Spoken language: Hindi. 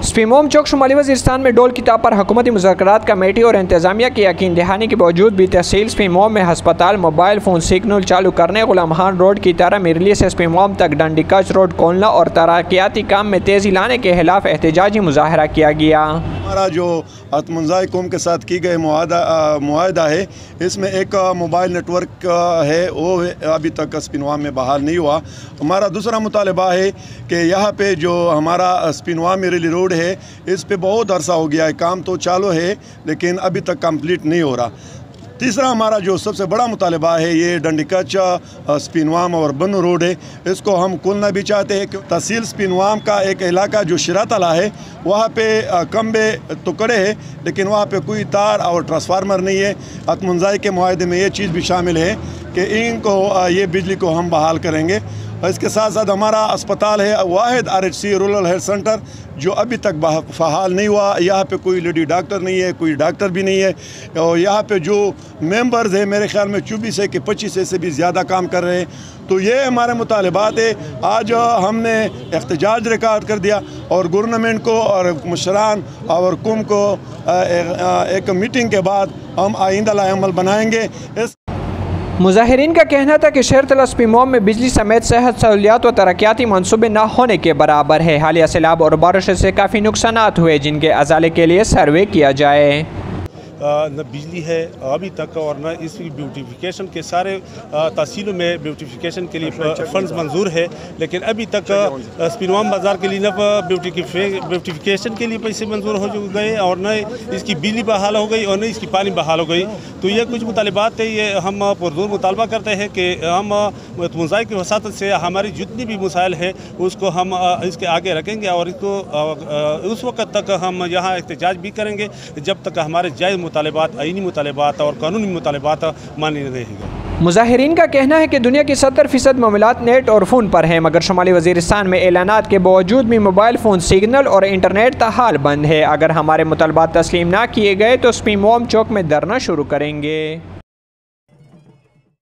स्पीमोम चौक शुमाली वज़ीरिस्तान में डोल किताब पर हुकूमती मुज़ाकरात कमेटी और इंतज़ामिया की यकीन दहानी के बावजूद भी तहसील स्पीमोम में हस्पताल, मोबाइल फ़ोन सिग्नल चालू करने, गुलाम खान रोड की तरह मिरली से स्पीमोम तक डंडीकच रोड खोलना और तरक्याती काम में तेज़ी लाने के खिलाफ एहतजाजी मुजाहरा किया गया। हमारा जो अतमंज़ाई कौम के साथ की गई मुआहदा है, इसमें एक मोबाइल नेटवर्क है, वो अभी तक स्पिनवा में बहाल नहीं हुआ। हमारा दूसरा मुतालबा है कि यहाँ पे जो हमारा स्पिनवा मिरली रोड है, इस पे बहुत अरसा हो गया है, काम तो चालू है लेकिन अभी तक कंप्लीट नहीं हो रहा। तीसरा हमारा जो सबसे बड़ा मुतालबा है, ये डंडीकच स्पिनवाम और बन्नू रोड है, इसको हम खोलना भी चाहते हैं। तहसील स्पिनवाम का एक इलाका जो शिरातला है, वहाँ पे खंबे तो कड़े हैं लेकिन वहाँ पे कोई तार और ट्रांसफार्मर नहीं है। अतमंज़ाई के मुआहदे में ये चीज़ भी शामिल है कि इनको ये बिजली को हम बहाल करेंगे। इसके साथ साथ हमारा अस्पताल है वाहिद RHC रूरल हेल्थ सेंटर, जो अभी तक फ़हाल नहीं हुआ। यहाँ पे कोई लेडी डॉक्टर नहीं है, कोई डॉक्टर भी नहीं है, और यहाँ पे जो मेंबर्स हैं मेरे ख्याल में 24 है कि 25 से भी ज़्यादा काम कर रहे हैं। तो ये हमारे मुतालबात है। आज हमने एहतजाज रिकॉर्ड कर दिया और गवर्नमेंट को और मुशरान और कुम को एक मीटिंग के बाद हम आइंदा अमल बनाएंगे। मुजाहिरीन का कहना था कि शहर तला स्पीमोम में बिजली समेत सेहत सहूलियात व तरक्याती मनसूबे न होने के बराबर है। हालिया सैलाब और बारिश से काफ़ी नुकसानात हुए, जिनके अजाले के लिए सर्वे किया जाए। न बिजली है अभी तक, और न इसकी ब्यूटिफिकेशन के सारे तहसीलों में ब्यूटिफिकेशन के लिए फंड्स मंजूर है, लेकिन अभी तक स्पिनवाम बाज़ार के लिए न ब्यूटिफिकेशन के लिए पैसे मंजूर हो गए और न इसकी बिजली बहाल हो गई और न इसकी पानी बहाल हो गई। तो ये कुछ मुतालबात है, ये हम पुरजोर मुतालबा करते हैं कि हम मुज़ाहिर की वसात से हमारी जितनी भी मसाइल है उसको हम इसके आगे रखेंगे और इसको उस वक्त तक हम यहाँ एहतजाज भी करेंगे जब तक हमारे जायज़ मुतालबात, आईनी मुतालबात और कानूनी मुतालबात माने नहीं रहेंगे। मुजाहिरीन का कहना है कि दुनिया की 70% मामलात नेट और फ़ोन पर हैं, मगर शुमाली वज़ीरिस्तान में ऐलानात के बावजूद भी मोबाइल फ़ोन सिग्नल और इंटरनेट ताहाल बंद है। अगर हमारे मुतालबात तस्लीम ना किए गए तो स्पीमोम चौक में धरना शुरू करेंगे।